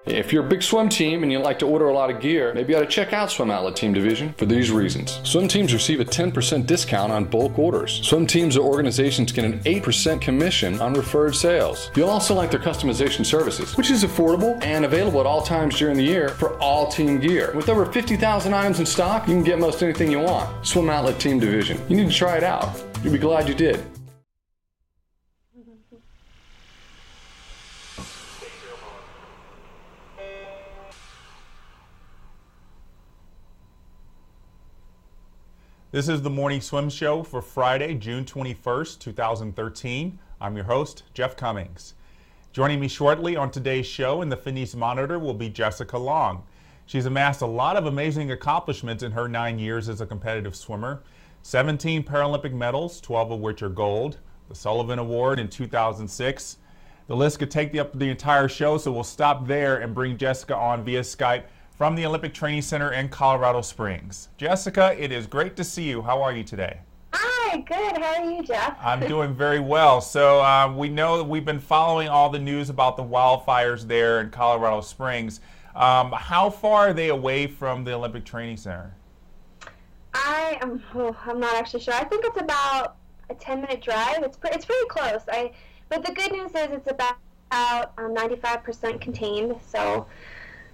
If you're a big swim team and you like to order a lot of gear, maybe you ought to check out Swim Outlet Team Division for these reasons. Swim teams receive a 10% discount on bulk orders. Swim teams or organizations get an 8% commission on referred sales. You'll also like their customization services, which is affordable and available at all times during the year for all team gear. With over 50,000 items in stock, you can get most anything you want. Swim Outlet Team Division. You need to try it out. You'll be glad you did. This is the Morning Swim Show for Friday, June 21st, 2013. I'm your host, Jeff Cummings. Joining me shortly on today's show in the Fitness Monitor will be Jessica Long. She's amassed a lot of amazing accomplishments in her 9 years as a competitive swimmer. 17 Paralympic medals, 12 of which are gold. The Sullivan Award in 2006. The list could take up the entire show, so we'll stop there and bring Jessica on via Skype from the Olympic Training Center in Colorado Springs. Jessica, it is great to see you. How are you today? Hi, good. How are you, Jeff? I'm doing very well. So we know that we've been following all the news about the wildfires there in Colorado Springs. How far are they away from the Olympic Training Center? I'm not actually sure. I think it's about a 10-minute drive. It's pretty close. But the good news is it's about 95% contained. So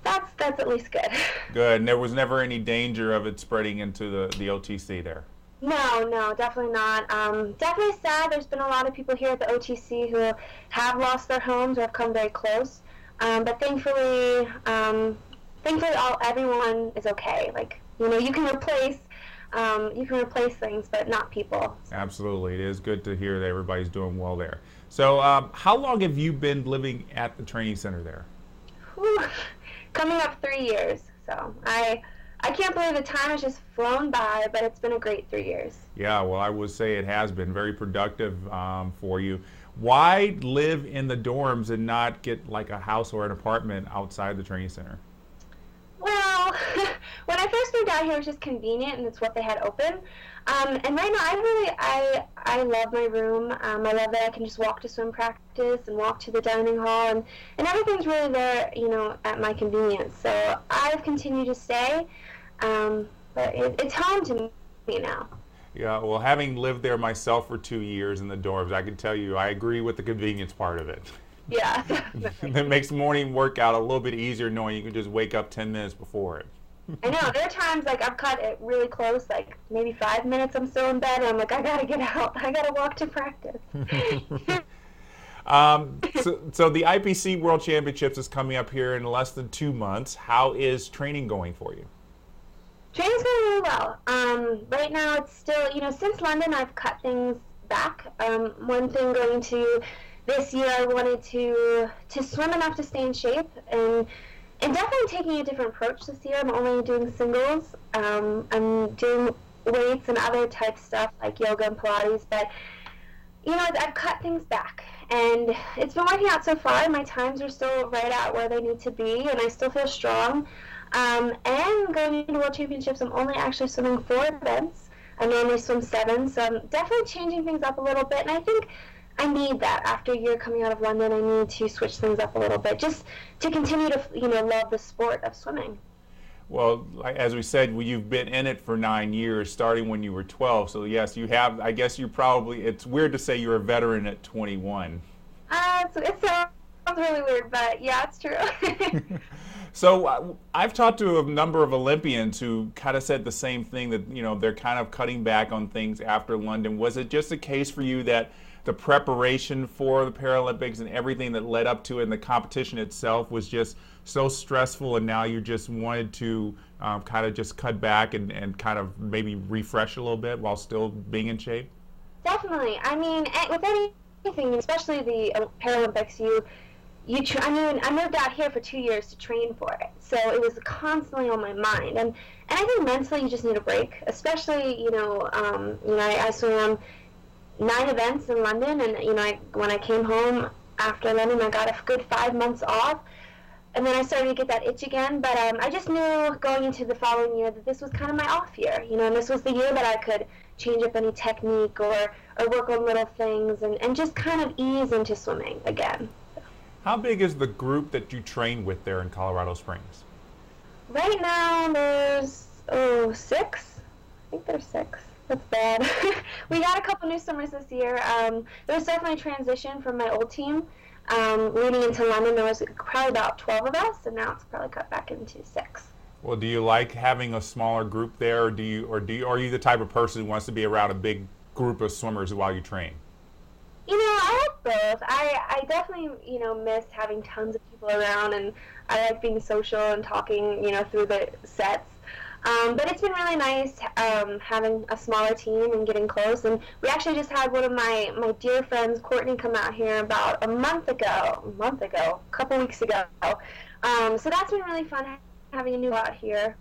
that's at least good. Good, and there was never any danger of it spreading into the OTC there? No, definitely not. Definitely sad. There's been a lot of people here at the OTC who have lost their homes or have come very close. But thankfully, everyone is okay. Like, you can replace things, but not people. Absolutely, it is good to hear that everybody's doing well there. So, how long have you been living at the training center there? Whew. Coming up 3 years, so I can't believe the time has just flown by, but it's been a great 3 years. Yeah, well, I would say it has been very productive for you. Why live in the dorms and not get like a house or an apartment outside the training center? Well, when I first moved out here, it was just convenient, and it's what they had open. And right now, I love my room. I love that I can just walk to swim practice and walk to the dining hall, and everything's really there, at my convenience. So I've continued to stay, but it's home to me now. Yeah, well, having lived there myself for 2 years in the dorms, I can tell you I agree with the convenience part of it. Yeah. It makes morning workout a little bit easier knowing you can just wake up 10 minutes before it. I know. There are times like I've cut it really close, like maybe 5 minutes I'm still in bed, and I'm like, I gotta get out. I gotta walk to practice. So the IPC World Championships is coming up here in less than 2 months. How is training going for you? Training's going really well. Right now it's still, since London I've cut things back. One thing going to this year, I wanted to swim enough to stay in shape, and definitely taking a different approach this year. I'm only doing singles. I'm doing weights and other type stuff like yoga and Pilates, but I've cut things back, and it's been working out so far. My times are still right at where they need to be, and I still feel strong. And going into World Championships, I'm only actually swimming 4 events. I normally swim 7, so I'm definitely changing things up a little bit, and I think I need that. After a year coming out of London, I need to switch things up a little bit, just to continue to, love the sport of swimming. Well, as we said, you've been in it for 9 years, starting when you were 12. So yes, you have. I guess you probably. It's weird to say you're a veteran at 21. It sounds really weird, but yeah, it's true. So I've talked to a number of Olympians who kind of said the same thing, that they're kind of cutting back on things after London. Was it just a case for you that the preparation for the Paralympics and everything that led up to it and the competition itself was just so stressful, and now you just wanted to kind of just cut back and kind of maybe refresh a little bit while still being in shape? Definitely. I mean, with anything, especially the Paralympics, I moved out here for 2 years to train for it, so it was constantly on my mind, and I think mentally you just need a break, especially I swam 9 events in London, and when I came home after London, I got a good 5 months off, and then I started to get that itch again. But I just knew going into the following year that this was kind of my off year, and this was the year that I could change up any technique or work on little things and just kind of ease into swimming again. How big is the group that you train with there in Colorado Springs? Right now there's 6. I think there's 6. That's bad. We got a couple new swimmers this year. There was definitely a transition from my old team. Leading into London, there was probably about 12 of us, and now it's probably cut back into 6. Well, do you like having a smaller group there, or are you the type of person who wants to be around a big group of swimmers while you train? I like both. I definitely, miss having tons of people around, and I like being social and talking, through the sets. But it's been really nice having a smaller team and getting close. And we actually just had one of my dear friends, Courtney, come out here about a couple weeks ago. So that's been really fun having a new out here.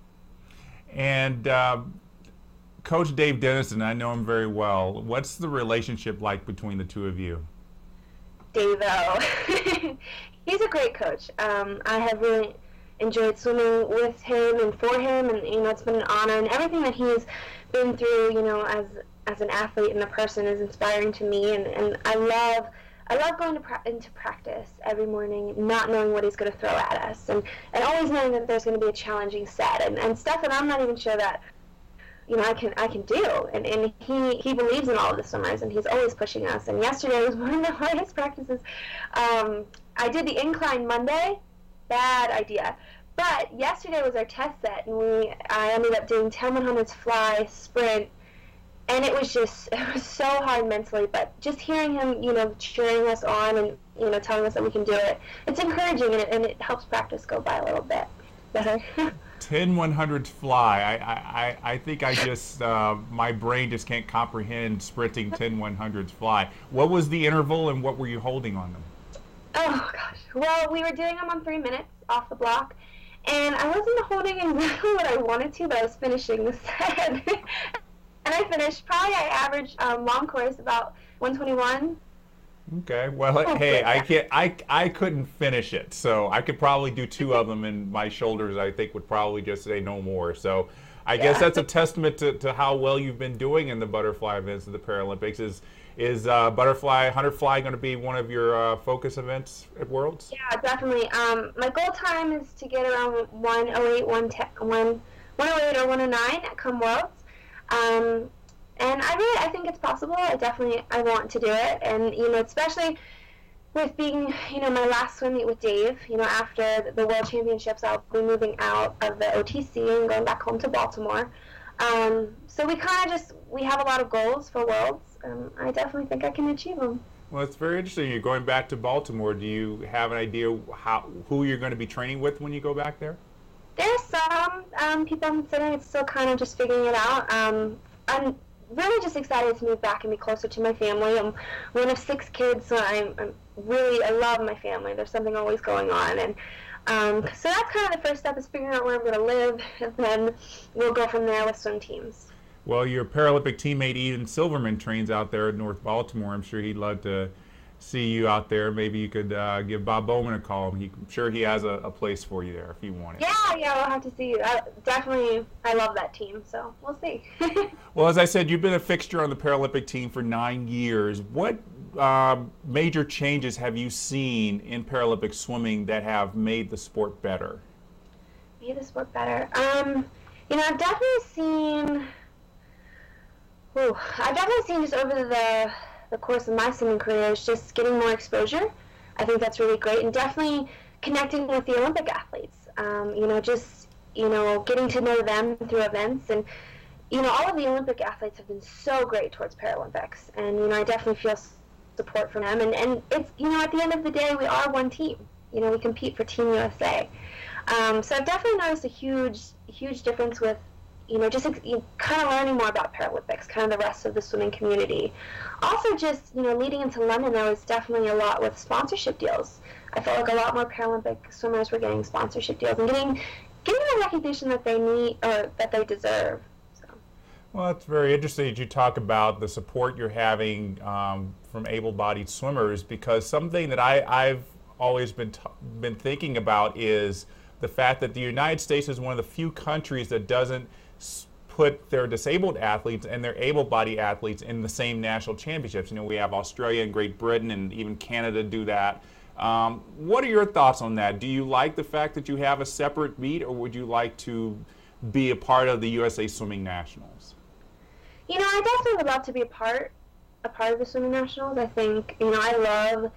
And Coach Dave Denniston, I know him very well. What's the relationship like between the two of you? Dave-o. He's a great coach. I have really enjoyed swimming with him and for him, and it's been an honor, and everything that he's been through, as an athlete and a person is inspiring to me, and I love going into practice every morning, not knowing what he's going to throw at us, and always knowing that there's going to be a challenging set and stuff that I'm not even sure that I can do, and he believes in all of the swimmers, and he's always pushing us. And yesterday was one of the hardest practices. I did the incline Monday. Bad idea. But yesterday was our test set, and I ended up doing 10 100s fly, sprint, and it was so hard mentally, but just hearing him, cheering us on and, telling us that we can do it, it's encouraging, and it helps practice go by a little bit better. 10 100s fly. I think I just, my brain just can't comprehend sprinting 10 100s fly. What was the interval, and what were you holding on them? Oh, gosh. Well, we were doing them on 3 minutes off the block, and I wasn't holding exactly what I wanted to, but I was finishing the set. And I finished, I averaged long course about 121. Okay. Well, hey, I couldn't finish it, so I could probably do 2 of them, and my shoulders, I think, would probably just say no more. So I guess that's a testament to how well you've been doing in the butterfly events of the Paralympics. Is butterfly, 100 fly going to be one of your focus events at Worlds? Yeah, definitely. My goal time is to get around 108, 108 or 109 at come Worlds. And I think it's possible. I want to do it. And, especially with being, my last swim meet with Dave, after the World Championships, I'll be moving out of the OTC and going back home to Baltimore. So we have a lot of goals for Worlds. I definitely think I can achieve them. Well, it's very interesting. You're going back to Baltimore. Do you have an idea who you're going to be training with when you go back there? There's some people I'm considering. It's still kind of just figuring it out. I'm really just excited to move back and be closer to my family. I'm one of 6 kids, so I love my family. There's something always going on, and so that's kind of the first step, is figuring out where I'm going to live, and then we'll go from there with swim teams. Well, your Paralympic teammate Ian Silverman trains out there in North Baltimore. I'm sure he'd love to see you out there. Maybe you could give Bob Bowman a call. I'm sure he has a place for you there if you want it. Yeah, we'll have to see. Definitely, I love that team, so we'll see. Well, as I said, you've been a fixture on the Paralympic team for 9 years. What major changes have you seen in Paralympic swimming that have made the sport better? Made the sport better? I've definitely seen... I've definitely seen just over the course of my swimming career is just getting more exposure. I think that's really great, and definitely connecting with the Olympic athletes. Getting to know them through events, and all of the Olympic athletes have been so great towards Paralympics, and I definitely feel support from them. And it's at the end of the day, we are one team. We compete for Team USA. So I've definitely noticed a huge difference with just kind of learning more about Paralympics, kind of the rest of the swimming community. Also, just leading into London, there was definitely a lot with sponsorship deals. I felt like a lot more Paralympic swimmers were getting sponsorship deals and getting the recognition that they need or that they deserve. So. Well, it's very interesting that you talk about the support you're having from able-bodied swimmers, because something that I've always been thinking about is the fact that the United States is one of the few countries that doesn't put their disabled athletes and their able-bodied athletes in the same national championships. We have Australia and Great Britain and even Canada do that. What are your thoughts on that? Do you like the fact that you have a separate meet, or would you like to be a part of the USA Swimming Nationals? You know, I definitely would love to be a part of the Swimming Nationals. I think, you know, I love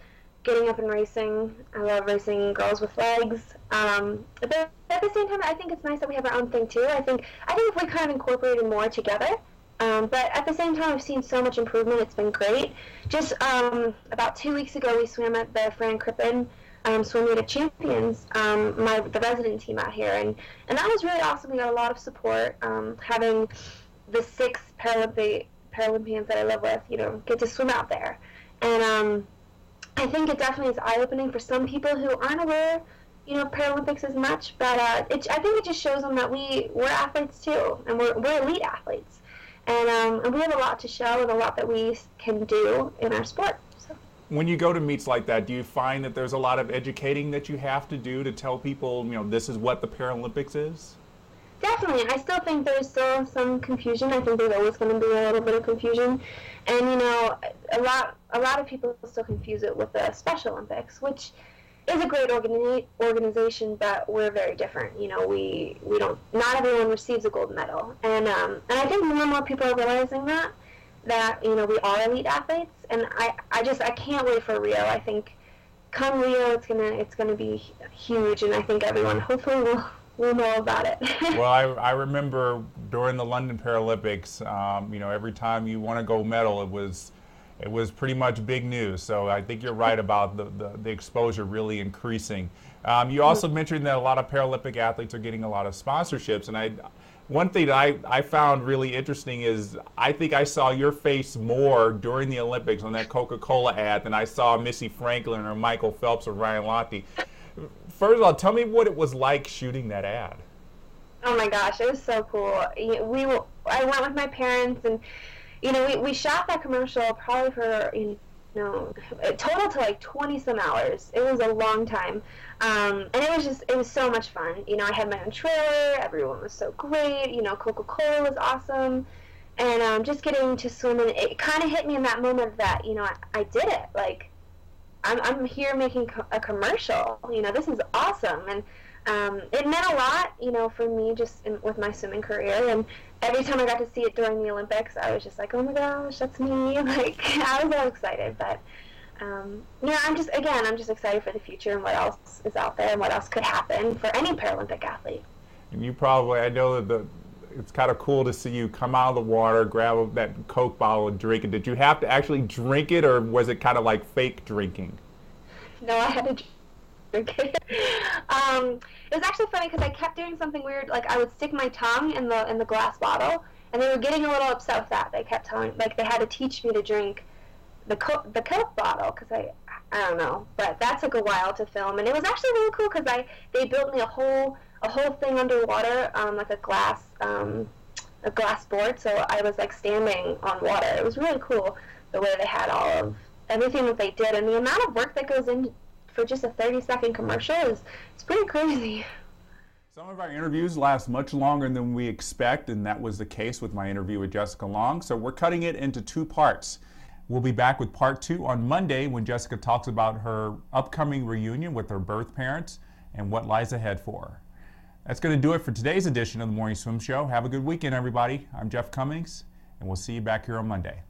getting up and racing. I love racing girls with legs. But at the same time, I think it's nice that we have our own thing too. I think if we kind of incorporated more together. But at the same time, I've seen so much improvement. It's been great. Just about 2 weeks ago, we swam at the Fran Crippen Swim Meet of Champions, the resident team out here, and that was really awesome. We got a lot of support. Having the 6 Paralympians that I live with, you know, get to swim out there, and I think it definitely is eye-opening for some people who aren't aware, you know, Paralympics as much. But I think it just shows them that we're athletes too, and we're elite athletes. And we have a lot to show and a lot that we can do in our sport. So. When you go to meets like that, do you find that there's a lot of educating that you have to do to tell people, you know, this is what the Paralympics is? Definitely. I still think there's still some confusion. I think there's always going to be a little bit of confusion. And, you know, a lot of people still confuse it with the Special Olympics, which is a great organization, but we're very different. You know, we don't, not everyone receives a gold medal. And I think more and more people are realizing that, you know, we are elite athletes. And I can't wait for Rio. I think come Rio, it's gonna be huge. And I think everyone hopefully will know about it. Well, I remember during the London Paralympics, you know, every time you won a gold medal, it was pretty much big news. So I think you're right about the exposure really increasing. You also mentioned that a lot of Paralympic athletes are getting a lot of sponsorships, and one thing that I found really interesting is I think I saw your face more during the Olympics on that Coca-Cola ad than I saw Missy Franklin or Michael Phelps or Ryan Lochte. First of all, tell me what it was like shooting that ad. Oh my gosh, it was so cool. I went with my parents, and you know, we shot that commercial probably for, you know, total to like 20-some hours. It was a long time. And it was so much fun. You know, I had my own trailer. Everyone was so great. You know, Coca-Cola was awesome. And just getting to swim, and it kind of hit me in that moment that, you know, I did it. Like, I'm here making a commercial. You know, this is awesome. And it meant a lot, you know, for me just with my swimming career. And every time I got to see it during the Olympics, I was just like, oh my gosh, that's me. Like, I was so excited. But, yeah, I'm just excited for the future and what else is out there and what else could happen for any Paralympic athlete. And you probably, I know that it's kind of cool to see you come out of the water, grab that Coke bottle and drink it. Did you have to actually drink it, or was it kind of like fake drinking? No, I had to drink it. It was actually funny because I kept doing something weird. Like, I would stick my tongue in the glass bottle, and they were getting a little upset with that. They kept telling, like, they had to teach me to drink the Coke bottle because I don't know. But that took a while to film, and it was actually really cool because they built me a whole thing underwater, like a glass board. So I was like standing on water. It was really cool the way they had all of everything that they did, and the amount of work that goes in for just a 30-second commercial is pretty crazy. Some of our interviews last much longer than we expect, and that was the case with my interview with Jessica Long. So we're cutting it into 2 parts. We'll be back with part 2 on Monday when Jessica talks about her upcoming reunion with her birth parents and what lies ahead for her. That's going to do it for today's edition of the Morning Swim Show. Have a good weekend, everybody. I'm Jeff Cummings, and we'll see you back here on Monday.